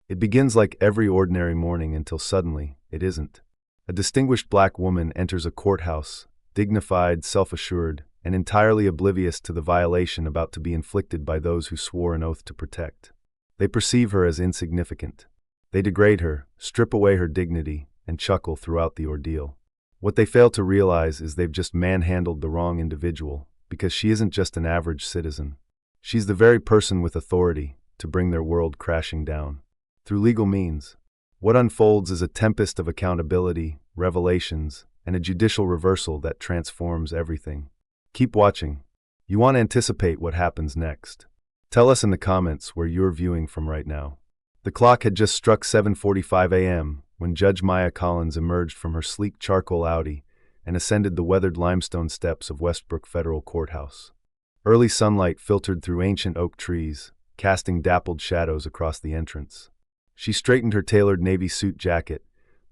It begins like every ordinary morning until suddenly, it isn't. A distinguished black woman enters a courthouse, dignified, self-assured, and entirely oblivious to the violation about to be inflicted by those who swore an oath to protect. They perceive her as insignificant. They degrade her, strip away her dignity, and chuckle throughout the ordeal. What they fail to realize is they've just manhandled the wrong individual, because she isn't just an average citizen. She's the very person with authority to bring their world crashing down. Through legal means, what unfolds is a tempest of accountability, revelations, and a judicial reversal that transforms everything. Keep watching. You want to anticipate what happens next. Tell us in the comments where you're viewing from right now. The clock had just struck 7:45 a.m. when Judge Maya Collins emerged from her sleek charcoal Audi and ascended the weathered limestone steps of Westbrook Federal Courthouse. Early sunlight filtered through ancient oak trees, casting dappled shadows across the entrance. She straightened her tailored navy suit jacket,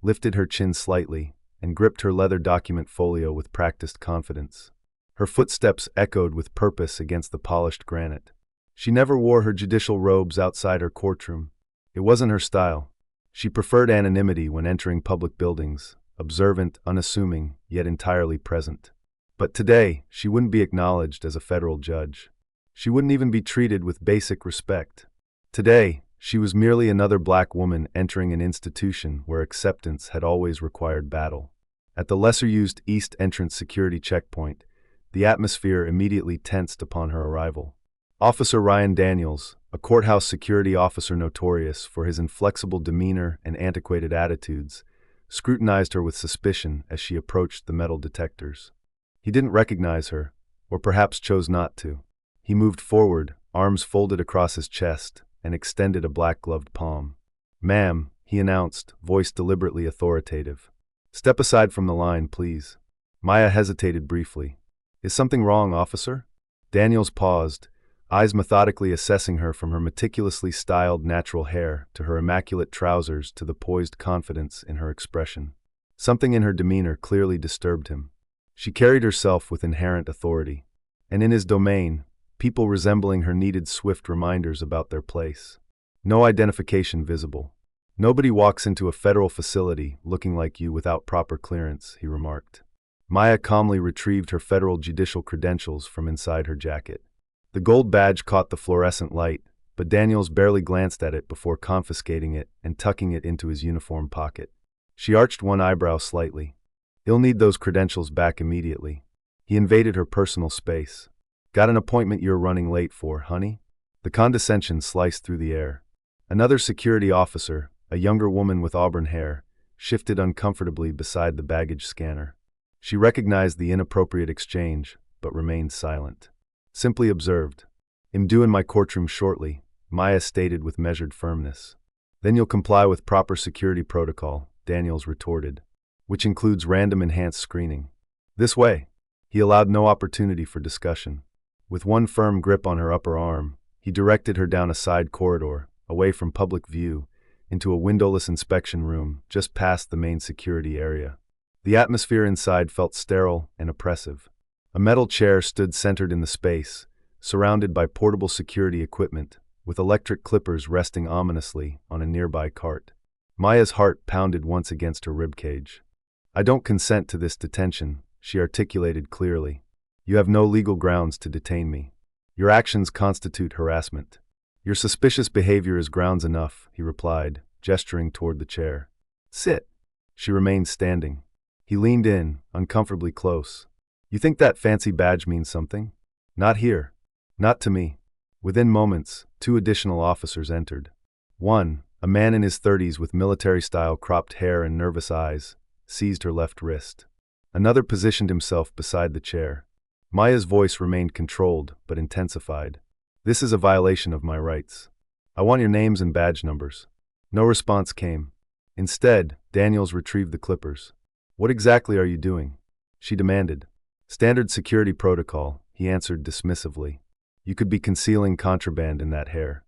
lifted her chin slightly, and gripped her leather document folio with practiced confidence. Her footsteps echoed with purpose against the polished granite. She never wore her judicial robes outside her courtroom. It wasn't her style. She preferred anonymity when entering public buildings, observant, unassuming, yet entirely present. But today, she wouldn't be acknowledged as a federal judge. She wouldn't even be treated with basic respect. Today, she was merely another black woman entering an institution where acceptance had always required battle. At the lesser-used East Entrance security checkpoint, the atmosphere immediately tensed upon her arrival. Officer Ryan Daniels, a courthouse security officer notorious for his inflexible demeanor and antiquated attitudes, scrutinized her with suspicion as she approached the metal detectors. He didn't recognize her, or perhaps chose not to. He moved forward, arms folded across his chest, and extended a black-gloved palm. "Ma'am," he announced, voice deliberately authoritative. "Step aside from the line, please." Maya hesitated briefly. "Is something wrong, officer?" Daniels paused, eyes methodically assessing her from her meticulously styled natural hair to her immaculate trousers to the poised confidence in her expression. Something in her demeanor clearly disturbed him. She carried herself with inherent authority, and in his domain, people resembling her needed swift reminders about their place. No identification visible. "Nobody walks into a federal facility looking like you without proper clearance," he remarked. Maya calmly retrieved her federal judicial credentials from inside her jacket. The gold badge caught the fluorescent light, but Daniels barely glanced at it before confiscating it and tucking it into his uniform pocket. She arched one eyebrow slightly. "You'll need those credentials back immediately." He invaded her personal space. "Got an appointment you're running late for, honey?" The condescension sliced through the air. Another security officer, a younger woman with auburn hair, shifted uncomfortably beside the baggage scanner. She recognized the inappropriate exchange, but remained silent. Simply observed. "I'm due in my courtroom shortly," Maya stated with measured firmness. "Then you'll comply with proper security protocol," Daniels retorted, "which includes random enhanced screening." "This way." He allowed no opportunity for discussion. With one firm grip on her upper arm, he directed her down a side corridor, away from public view, into a windowless inspection room just past the main security area. The atmosphere inside felt sterile and oppressive. A metal chair stood centered in the space, surrounded by portable security equipment, with electric clippers resting ominously on a nearby cart. Maya's heart pounded once against her ribcage. "I don't consent to this detention," she articulated clearly. "You have no legal grounds to detain me. Your actions constitute harassment." "Your suspicious behavior is grounds enough," he replied, gesturing toward the chair. "Sit." She remained standing. He leaned in, uncomfortably close. "You think that fancy badge means something?" "Not here. Not to me." Within moments, two additional officers entered. One, a man in his 30s with military-style cropped hair and nervous eyes, seized her left wrist. Another positioned himself beside the chair. Maya's voice remained controlled, but intensified. "This is a violation of my rights. I want your names and badge numbers." No response came. Instead, Daniels retrieved the clippers. "What exactly are you doing?" she demanded. "Standard security protocol," he answered dismissively. "You could be concealing contraband in that hair."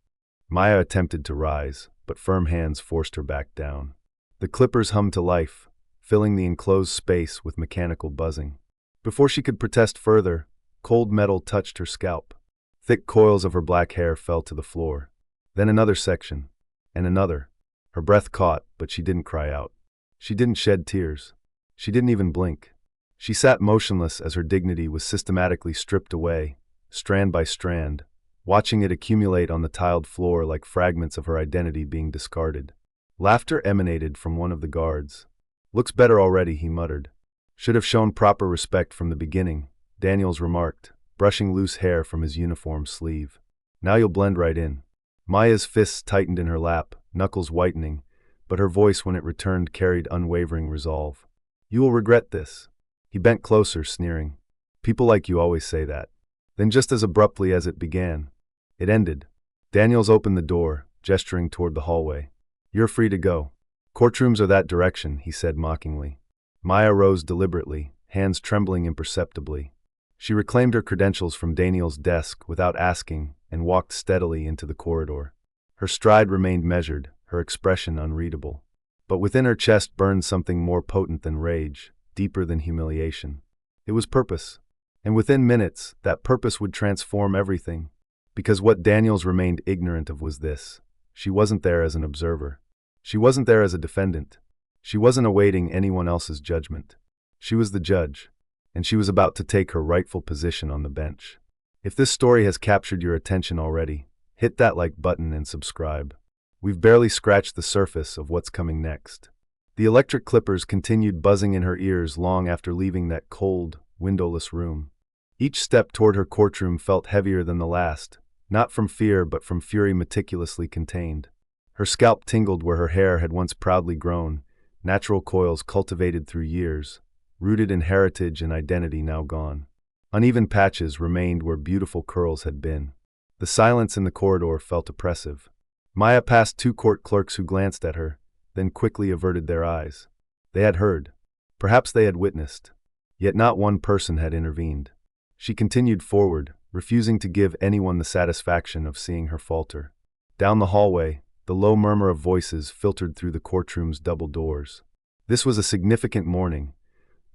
Maya attempted to rise, but firm hands forced her back down. The clippers hummed to life, filling the enclosed space with mechanical buzzing. Before she could protest further, cold metal touched her scalp. Thick coils of her black hair fell to the floor. Then another section, and another. Her breath caught, but she didn't cry out. She didn't shed tears. She didn't even blink. She sat motionless as her dignity was systematically stripped away, strand by strand, watching it accumulate on the tiled floor like fragments of her identity being discarded. Laughter emanated from one of the guards. "Looks better already," he muttered. "Should have shown proper respect from the beginning," Daniels remarked, brushing loose hair from his uniform sleeve. "Now you'll blend right in." Maya's fists tightened in her lap, knuckles whitening, but her voice when it returned carried unwavering resolve. "You will regret this." He bent closer, sneering. "People like you always say that." Then just as abruptly as it began, it ended. Daniels opened the door, gesturing toward the hallway. "You're free to go. Courtrooms are that direction," he said mockingly. Maya rose deliberately, hands trembling imperceptibly. She reclaimed her credentials from Daniel's desk without asking and walked steadily into the corridor. Her stride remained measured, her expression unreadable. But within her chest burned something more potent than rage, deeper than humiliation. It was purpose. And within minutes, that purpose would transform everything. Because what Daniels remained ignorant of was this: she wasn't there as an observer. She wasn't there as a defendant. She wasn't awaiting anyone else's judgment. She was the judge, and she was about to take her rightful position on the bench. If this story has captured your attention already, hit that like button and subscribe. We've barely scratched the surface of what's coming next. The electric clippers continued buzzing in her ears long after leaving that cold, windowless room. Each step toward her courtroom felt heavier than the last, not from fear but from fury meticulously contained. Her scalp tingled where her hair had once proudly grown, natural coils cultivated through years, rooted in heritage and identity now gone. Uneven patches remained where beautiful curls had been. The silence in the corridor felt oppressive. Maya passed two court clerks who glanced at her, then quickly averted their eyes. They had heard. Perhaps they had witnessed. Yet not one person had intervened. She continued forward, refusing to give anyone the satisfaction of seeing her falter. Down the hallway, the low murmur of voices filtered through the courtroom's double doors. This was a significant morning.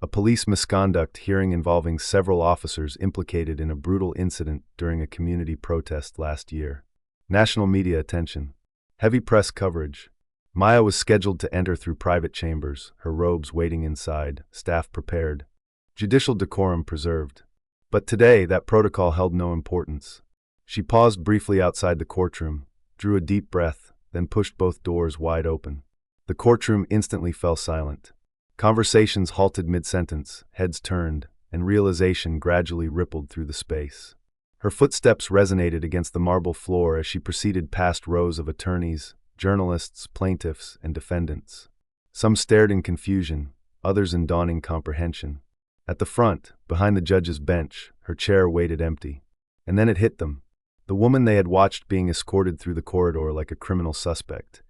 A police misconduct hearing involving several officers implicated in a brutal incident during a community protest last year. National media attention. Heavy press coverage. Maya was scheduled to enter through private chambers, her robes waiting inside, staff prepared. Judicial decorum preserved. But today, that protocol held no importance. She paused briefly outside the courtroom, drew a deep breath, then pushed both doors wide open. The courtroom instantly fell silent. Conversations halted mid-sentence, heads turned, and realization gradually rippled through the space. Her footsteps resonated against the marble floor as she proceeded past rows of attorneys, journalists, plaintiffs, and defendants. Some stared in confusion, others in dawning comprehension. At the front, behind the judge's bench, her chair waited empty. And then it hit them. The woman they had watched being escorted through the corridor like a criminal suspect,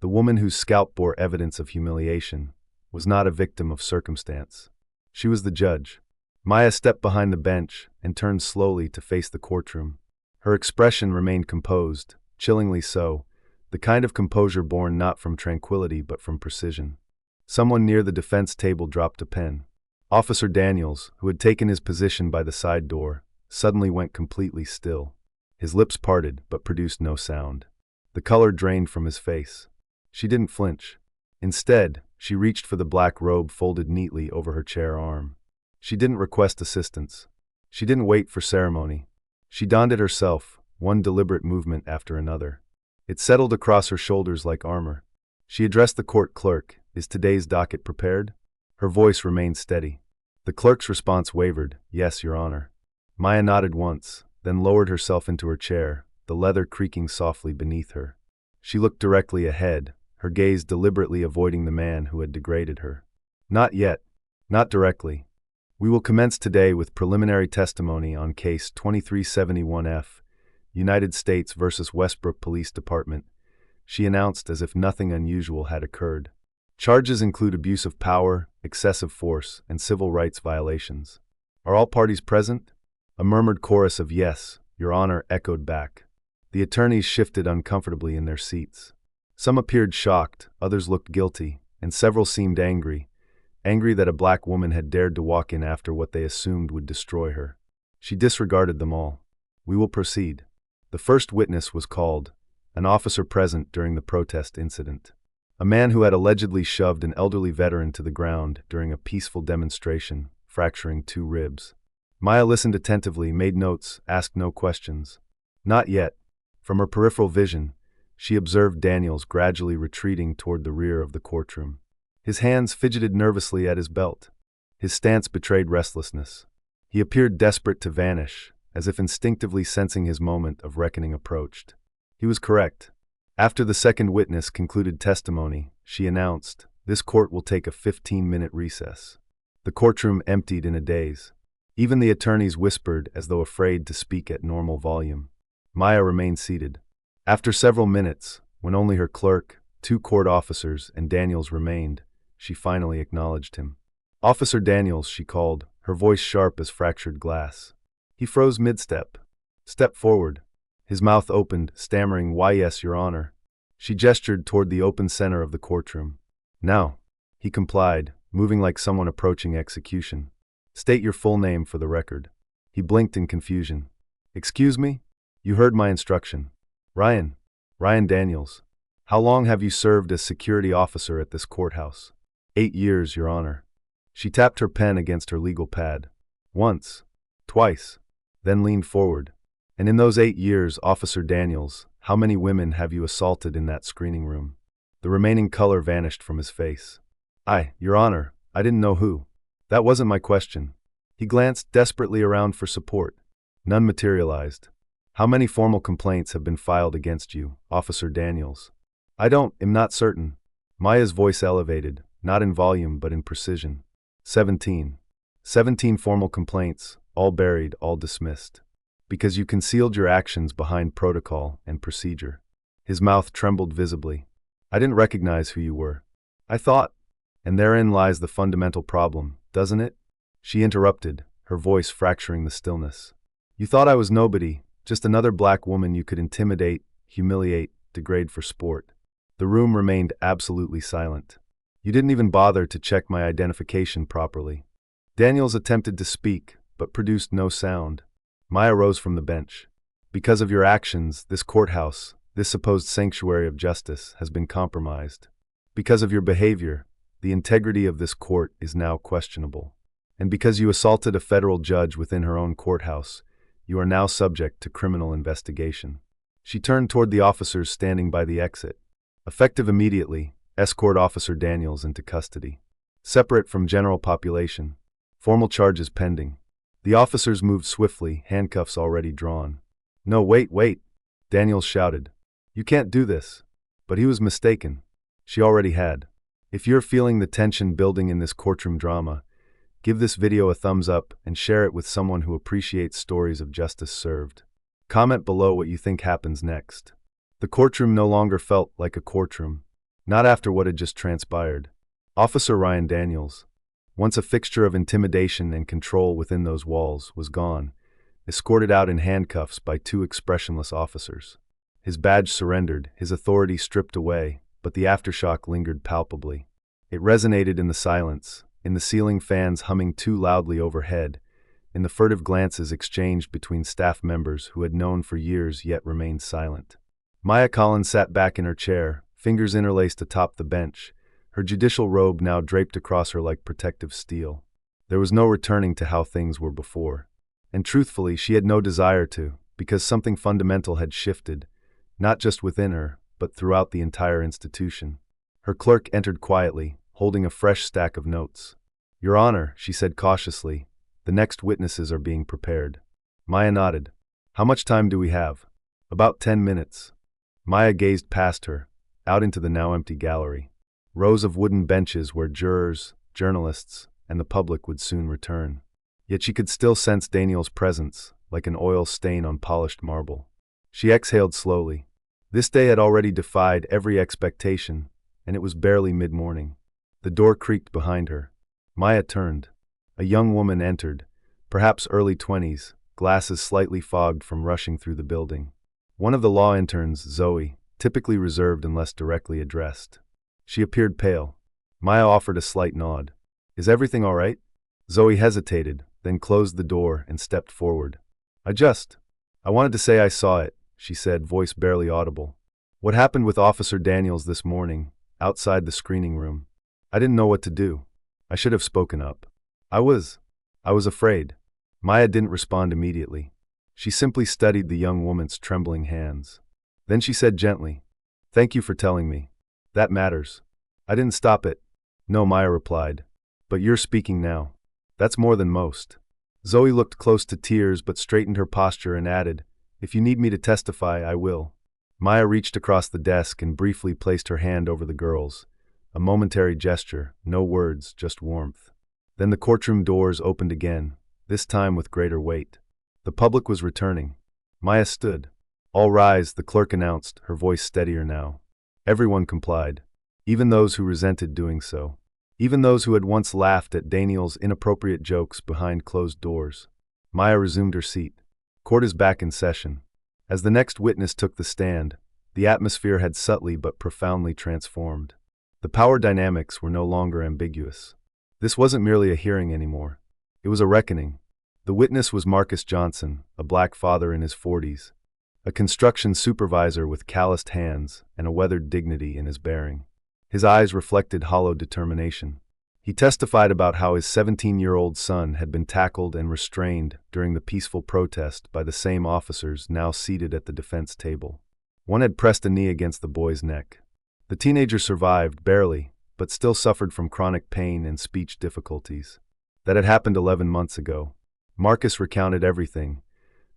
the woman whose scalp bore evidence of humiliation, was not a victim of circumstance. She was the judge. Maya stepped behind the bench and turned slowly to face the courtroom. Her expression remained composed, chillingly so, the kind of composure born not from tranquility but from precision. Someone near the defense table dropped a pen. Officer Daniels, who had taken his position by the side door, suddenly went completely still. His lips parted but produced no sound. The color drained from his face. She didn't flinch. Instead, she reached for the black robe folded neatly over her chair arm. She didn't request assistance. She didn't wait for ceremony. She donned it herself, one deliberate movement after another. It settled across her shoulders like armor. She addressed the court clerk. "Is today's docket prepared?" Her voice remained steady. The clerk's response wavered. "Yes, Your Honor." Maya nodded once, then lowered herself into her chair, the leather creaking softly beneath her. She looked directly ahead, her gaze deliberately avoiding the man who had degraded her. "Not yet. Not directly. We will commence today with preliminary testimony on Case 2371F, United States versus Westbrook Police Department," she announced as if nothing unusual had occurred. "Charges include abuse of power, excessive force, and civil rights violations. Are all parties present?" A murmured chorus of "Yes, Your Honor" echoed back. The attorneys shifted uncomfortably in their seats. Some appeared shocked, others looked guilty, and several seemed angry that a black woman had dared to walk in after what they assumed would destroy her. She disregarded them all. "We will proceed." The first witness was called, an officer present during the protest incident. a man who had allegedly shoved an elderly veteran to the ground during a peaceful demonstration, fracturing 2 ribs. Maya listened attentively, made notes, asked no questions. Not yet. From her peripheral vision, she observed Daniels gradually retreating toward the rear of the courtroom. His hands fidgeted nervously at his belt. His stance betrayed restlessness. He appeared desperate to vanish, as if instinctively sensing his moment of reckoning approached. He was correct. After the second witness concluded testimony, she announced, "This court will take a 15-minute recess." The courtroom emptied in a daze. Even the attorneys whispered as though afraid to speak at normal volume. Maya remained seated. After several minutes, when only her clerk, 2 court officers, and Daniels remained, she finally acknowledged him. "Officer Daniels," she called, her voice sharp as fractured glass. He froze mid-step. "Step forward." His mouth opened, stammering, "Why, yes, Your Honor." She gestured toward the open center of the courtroom. "Now." He complied, moving like someone approaching execution. "State your full name for the record." He blinked in confusion. "Excuse me? You heard my instruction." Ryan Daniels. "How long have you served as security officer at this courthouse?" 8 years, Your Honor." She tapped her pen against her legal pad. "Once. Twice." Then leaned forward. "And in those 8 years, Officer Daniels, how many women have you assaulted in that screening room?" The remaining color vanished from his face. Your Honor, I didn't know who." "That wasn't my question." He glanced desperately around for support. None materialized. "How many formal complaints have been filed against you, Officer Daniels?" I'm not certain." Maya's voice elevated, not in volume but in precision. 17. 17 formal complaints, all buried, all dismissed. Because you concealed your actions behind protocol and procedure." His mouth trembled visibly. "I didn't recognize who you were. I thought—" "And therein lies the fundamental problem, doesn't it?" She interrupted, her voice fracturing the stillness. "You thought I was nobody, just another black woman you could intimidate, humiliate, degrade for sport." The room remained absolutely silent. "You didn't even bother to check my identification properly." Daniels attempted to speak, but produced no sound. Maya rose from the bench. "Because of your actions, this courthouse, this supposed sanctuary of justice, has been compromised. Because of your behavior, the integrity of this court is now questionable. And because you assaulted a federal judge within her own courthouse, you are now subject to criminal investigation." She turned toward the officers standing by the exit. "Effective immediately, escort Officer Daniels into custody. Separate from general population. Formal charges pending." The officers moved swiftly, handcuffs already drawn. "No, wait," Daniels shouted. "You can't do this." But he was mistaken. She already had. If you're feeling the tension building in this courtroom drama, give this video a thumbs up and share it with someone who appreciates stories of justice served. Comment below what you think happens next. The courtroom no longer felt like a courtroom. Not after what had just transpired. Officer Ryan Daniels, once a fixture of intimidation and control within those walls, was gone, escorted out in handcuffs by 2 expressionless officers. His badge surrendered, his authority stripped away, but the aftershock lingered palpably. It resonated in the silence, in the ceiling fans humming too loudly overhead, in the furtive glances exchanged between staff members who had known for years yet remained silent. Maya Collins sat back in her chair, fingers interlaced atop the bench, her judicial robe now draped across her like protective steel. There was no returning to how things were before. And truthfully, she had no desire to, because something fundamental had shifted, not just within her, but throughout the entire institution. Her clerk entered quietly, holding a fresh stack of notes. "Your Honor," she said cautiously, "the next witnesses are being prepared." Maya nodded. "How much time do we have?" "About 10 minutes. Maya gazed past her, out into the now empty gallery. Rows of wooden benches where jurors, journalists, and the public would soon return. Yet she could still sense Daniel's presence, like an oil stain on polished marble. She exhaled slowly. This day had already defied every expectation, and it was barely mid-morning. The door creaked behind her. Maya turned. A young woman entered, perhaps early 20s, glasses slightly fogged from rushing through the building. One of the law interns, Zoe, typically reserved unless directly addressed. She appeared pale. Maya offered a slight nod. "Is everything all right?" Zoe hesitated, then closed the door and stepped forward. I wanted to say I saw it," she said, voice barely audible. "What happened with Officer Daniels this morning, outside the screening room. I didn't know what to do. I should have spoken up. I was afraid. Maya didn't respond immediately. She simply studied the young woman's trembling hands. Then she said gently, "Thank you for telling me. That matters." "I didn't stop it." "No," Maya replied. "But you're speaking now. That's more than most." Zoe looked close to tears but straightened her posture and added, "If you need me to testify, I will." Maya reached across the desk and briefly placed her hand over the girl's. A momentary gesture, no words, just warmth. Then the courtroom doors opened again, this time with greater weight. The public was returning. Maya stood. "All rise," the clerk announced, her voice steadier now. Everyone complied, even those who resented doing so. Even those who had once laughed at Daniel's inappropriate jokes behind closed doors. Maya resumed her seat. Court is back in session. As the next witness took the stand, the atmosphere had subtly but profoundly transformed. The power dynamics were no longer ambiguous. This wasn't merely a hearing anymore. It was a reckoning. The witness was Marcus Johnson, a black father in his 40s, a construction supervisor with calloused hands and a weathered dignity in his bearing. His eyes reflected hollow determination. He testified about how his 17-year-old son had been tackled and restrained during the peaceful protest by the same officers now seated at the defense table. One had pressed a knee against the boy's neck. The teenager survived, barely, but still suffered from chronic pain and speech difficulties. That had happened 11 months ago. Marcus recounted everything: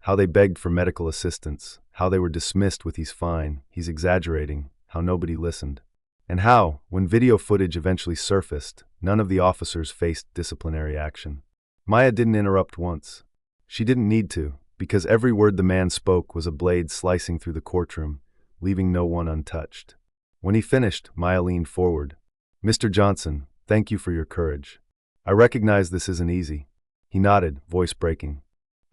how they begged for medical assistance, how they were dismissed with "he's fine, he's exaggerating," how nobody listened. And how, when video footage eventually surfaced, none of the officers faced disciplinary action. Maya didn't interrupt once. She didn't need to, because every word the man spoke was a blade slicing through the courtroom, leaving no one untouched. When he finished, Maya leaned forward. "Mr. Johnson, thank you for your courage. I recognize this isn't easy." He nodded, voice breaking.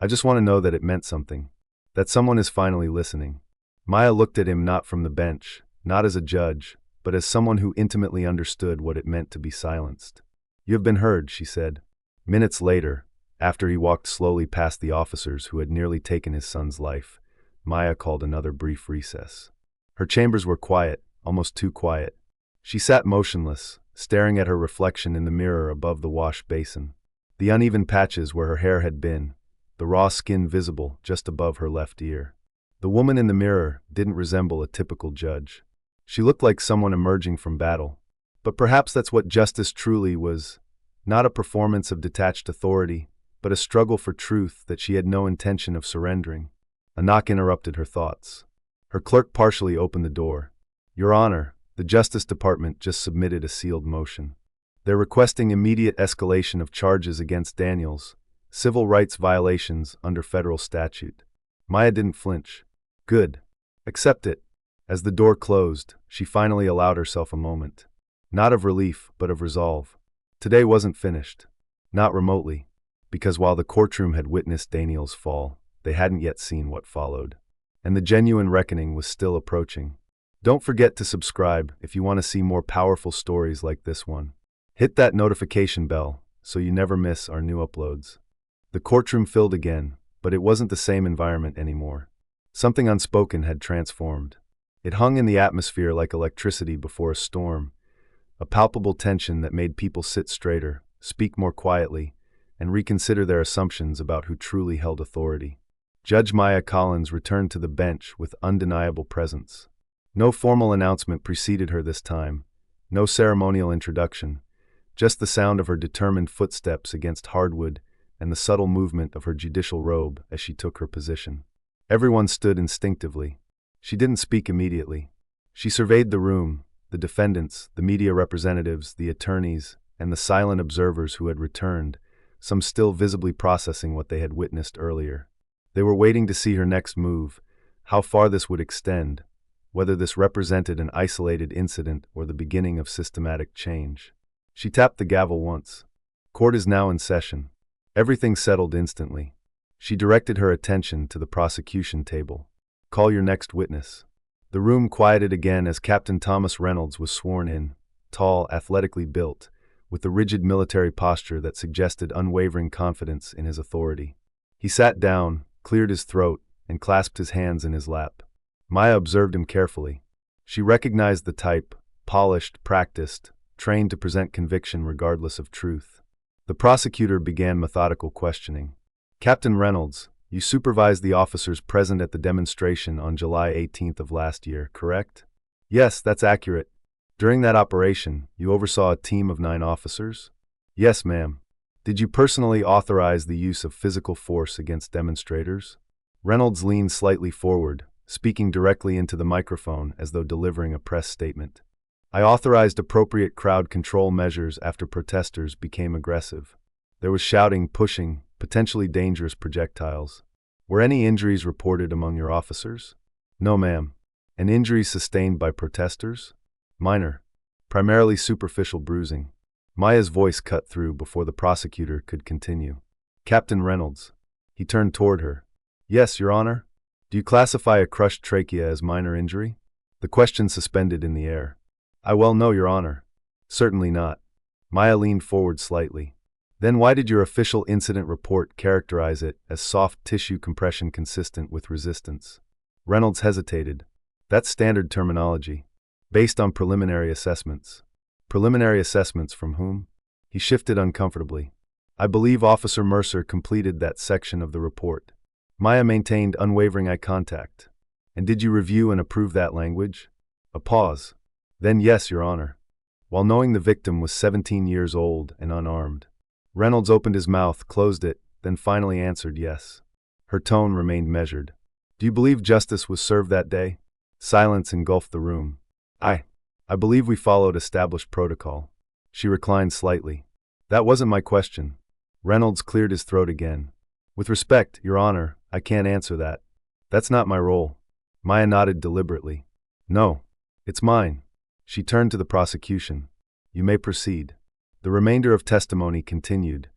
"I just want to know that it meant something. That someone is finally listening." Maya looked at him not from the bench, not as a judge, but as someone who intimately understood what it meant to be silenced. "You have been heard," she said. Minutes later, after he walked slowly past the officers who had nearly taken his son's life, Maya called another brief recess. Her chambers were quiet, almost too quiet. She sat motionless, staring at her reflection in the mirror above the wash basin. The uneven patches where her hair had been, the raw skin visible just above her left ear. The woman in the mirror didn't resemble a typical judge. She looked like someone emerging from battle. But perhaps that's what justice truly was. Not a performance of detached authority, but a struggle for truth that she had no intention of surrendering. A knock interrupted her thoughts. Her clerk partially opened the door. "Your Honor, the Justice Department just submitted a sealed motion. They're requesting immediate escalation of charges against Daniels, civil rights violations under federal statute." Maya didn't flinch. "Good. Accept it." As the door closed, she finally allowed herself a moment. Not of relief, but of resolve. Today wasn't finished. Not remotely. Because while the courtroom had witnessed Daniel's fall, they hadn't yet seen what followed. And the genuine reckoning was still approaching. Don't forget to subscribe if you want to see more powerful stories like this one. Hit that notification bell so you never miss our new uploads. The courtroom filled again, but it wasn't the same environment anymore. Something unspoken had transformed. It hung in the atmosphere like electricity before a storm, a palpable tension that made people sit straighter, speak more quietly, and reconsider their assumptions about who truly held authority. Judge Maya Collins returned to the bench with undeniable presence. No formal announcement preceded her this time, no ceremonial introduction, just the sound of her determined footsteps against hardwood and the subtle movement of her judicial robe as she took her position. Everyone stood instinctively. She didn't speak immediately. She surveyed the room, the defendants, the media representatives, the attorneys, and the silent observers who had returned, some still visibly processing what they had witnessed earlier. They were waiting to see her next move, how far this would extend, whether this represented an isolated incident or the beginning of systematic change. She tapped the gavel once. Court is now in session. Everything settled instantly. She directed her attention to the prosecution table. "Call your next witness." The room quieted again as Captain Thomas Reynolds was sworn in, tall, athletically built, with the rigid military posture that suggested unwavering confidence in his authority. He sat down, cleared his throat, and clasped his hands in his lap. Maya observed him carefully. She recognized the type, polished, practiced, trained to present conviction regardless of truth. The prosecutor began methodical questioning. Captain Reynolds, you supervised the officers present at the demonstration on July 18th of last year, correct? Yes, that's accurate. During that operation, you oversaw a team of 9 officers? Yes, ma'am. Did you personally authorize the use of physical force against demonstrators? Reynolds leaned slightly forward, speaking directly into the microphone as though delivering a press statement. I authorized appropriate crowd control measures after protesters became aggressive. There was shouting, pushing, potentially dangerous projectiles. Were any injuries reported among your officers? No, ma'am. And injuries sustained by protesters? Minor. Primarily superficial bruising. Maya's voice cut through before the prosecutor could continue. Captain Reynolds. He turned toward her. Yes, Your Honor. Do you classify a crushed trachea as minor injury? The question suspended in the air. I well know, Your Honor. Certainly not. Maya leaned forward slightly. Then why did your official incident report characterize it as soft tissue compression consistent with resistance? Reynolds hesitated. That's standard terminology. Based on preliminary assessments. Preliminary assessments from whom? He shifted uncomfortably. I believe Officer Mercer completed that section of the report. Maya maintained unwavering eye contact. And did you review and approve that language? A pause. Then yes, Your Honor. While knowing the victim was 17 years old and unarmed. Reynolds opened his mouth, closed it, then finally answered yes. Her tone remained measured. Do you believe justice was served that day? Silence engulfed the room. I believe we followed established protocol. She reclined slightly. That wasn't my question. Reynolds cleared his throat again. With respect, Your Honor, I can't answer that. That's not my role. Maya nodded deliberately. No, it's mine. She turned to the prosecution. You may proceed. The remainder of testimony continued.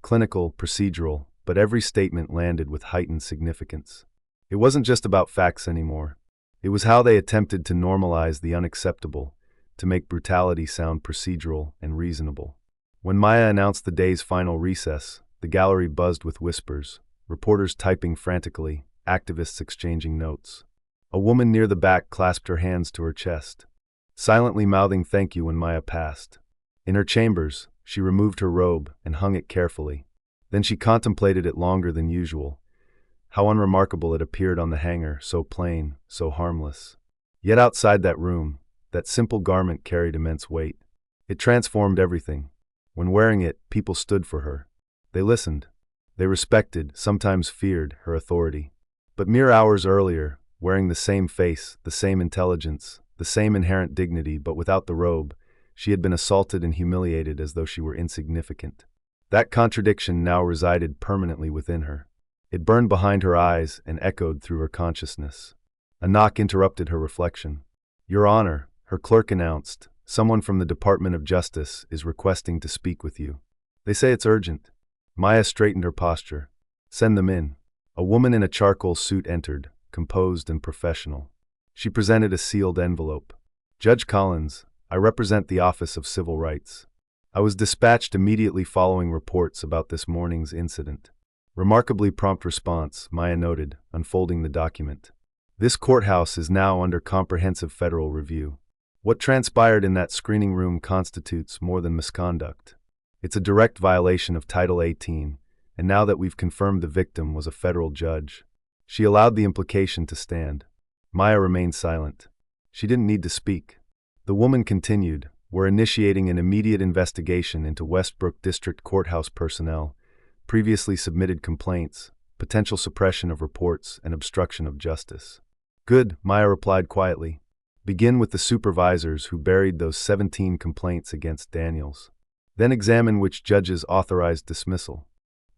Clinical, procedural, but every statement landed with heightened significance. It wasn't just about facts anymore. It was how they attempted to normalize the unacceptable, to make brutality sound procedural and reasonable. When Maya announced the day's final recess, the gallery buzzed with whispers, reporters typing frantically, activists exchanging notes. A woman near the back clasped her hands to her chest, silently mouthing thank you when Maya passed. In her chambers, she removed her robe and hung it carefully. Then she contemplated it longer than usual. How unremarkable it appeared on the hanger, so plain, so harmless. Yet outside that room, that simple garment carried immense weight. It transformed everything. When wearing it, people stood for her. They listened. They respected, sometimes feared, her authority. But mere hours earlier, wearing the same face, the same intelligence, the same inherent dignity, but without the robe, she had been assaulted and humiliated as though she were insignificant. That contradiction now resided permanently within her. It burned behind her eyes and echoed through her consciousness. A knock interrupted her reflection. Your Honor, her clerk announced, someone from the Department of Justice is requesting to speak with you. They say it's urgent. Maya straightened her posture. Send them in. A woman in a charcoal suit entered, composed and professional. She presented a sealed envelope. Judge Collins, I represent the Office of Civil Rights. I was dispatched immediately following reports about this morning's incident. Remarkably prompt response, Maya noted, unfolding the document. This courthouse is now under comprehensive federal review. What transpired in that screening room constitutes more than misconduct. It's a direct violation of Title 18, and now that we've confirmed the victim was a federal judge. She allowed the implication to stand. Maya remained silent. She didn't need to speak. The woman continued, we're initiating an immediate investigation into Westbrook District Courthouse personnel, previously submitted complaints, potential suppression of reports, and obstruction of justice. Good, Maya replied quietly. Begin with the supervisors who buried those 17 complaints against Daniels. Then examine which judges authorized dismissal.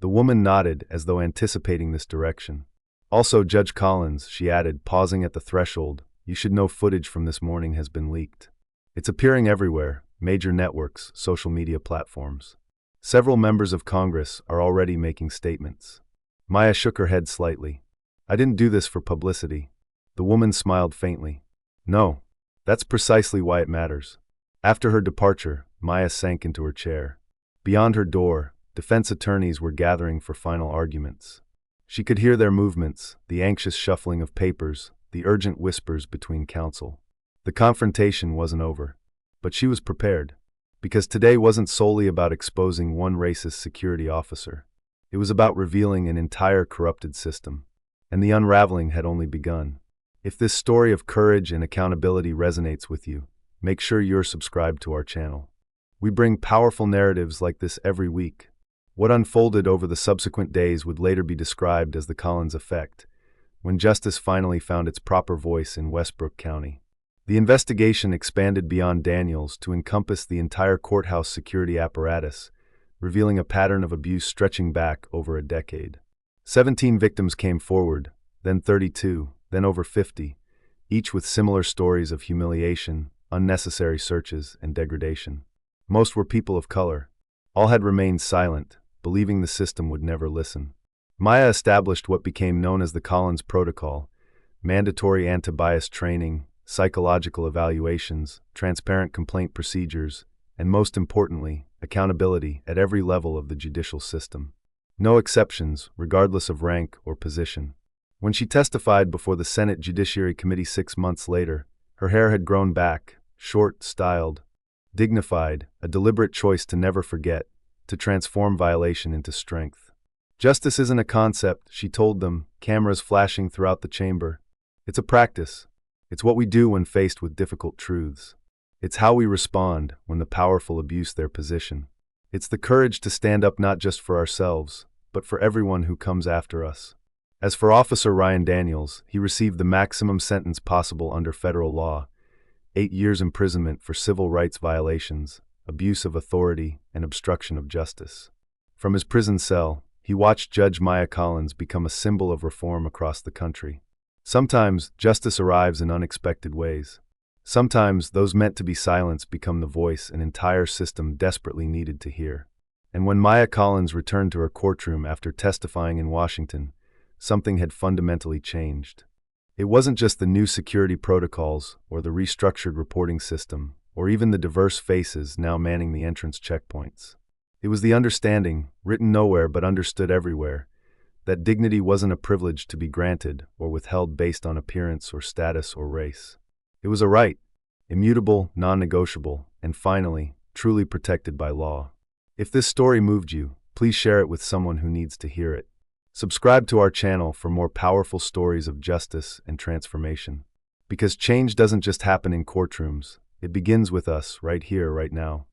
The woman nodded as though anticipating this direction. Also, Judge Collins, she added, pausing at the threshold, you should know footage from this morning has been leaked. It's appearing everywhere, major networks, social media platforms. Several members of Congress are already making statements. Maya shook her head slightly. I didn't do this for publicity. The woman smiled faintly. No, that's precisely why it matters. After her departure, Maya sank into her chair. Beyond her door, defense attorneys were gathering for final arguments. She could hear their movements, the anxious shuffling of papers, the urgent whispers between counsel. The confrontation wasn't over. But she was prepared. Because today wasn't solely about exposing one racist security officer. It was about revealing an entire corrupted system. And the unraveling had only begun. If this story of courage and accountability resonates with you, make sure you're subscribed to our channel. We bring powerful narratives like this every week. What unfolded over the subsequent days would later be described as the Collins effect, when justice finally found its proper voice in Westbrook County. The investigation expanded beyond Daniels to encompass the entire courthouse security apparatus, revealing a pattern of abuse stretching back over a decade. 17 victims came forward, then 32, then over 50, each with similar stories of humiliation, unnecessary searches, and degradation. Most were people of color. All had remained silent, believing the system would never listen. Maya established what became known as the Collins Protocol: mandatory anti-bias training, psychological evaluations, transparent complaint procedures, and most importantly, accountability at every level of the judicial system. No exceptions, regardless of rank or position. When she testified before the Senate Judiciary Committee 6 months later, her hair had grown back, short, styled, dignified, a deliberate choice to never forget, to transform violation into strength. Justice isn't a concept, she told them, cameras flashing throughout the chamber. It's a practice. It's what we do when faced with difficult truths. It's how we respond when the powerful abuse their position. It's the courage to stand up not just for ourselves, but for everyone who comes after us. As for Officer Ryan Daniels, he received the maximum sentence possible under federal law: 8 years imprisonment for civil rights violations, abuse of authority, and obstruction of justice. From his prison cell, he watched Judge Maya Collins become a symbol of reform across the country. Sometimes, justice arrives in unexpected ways. Sometimes, those meant to be silenced become the voice an entire system desperately needed to hear. And when Maya Collins returned to her courtroom after testifying in Washington, something had fundamentally changed. It wasn't just the new security protocols, or the restructured reporting system, or even the diverse faces now manning the entrance checkpoints. It was the understanding, written nowhere but understood everywhere, that dignity wasn't a privilege to be granted or withheld based on appearance or status or race. It was a right, immutable, non-negotiable, and finally, truly protected by law. If this story moved you, please share it with someone who needs to hear it. Subscribe to our channel for more powerful stories of justice and transformation. Because change doesn't just happen in courtrooms, it begins with us right here, right now.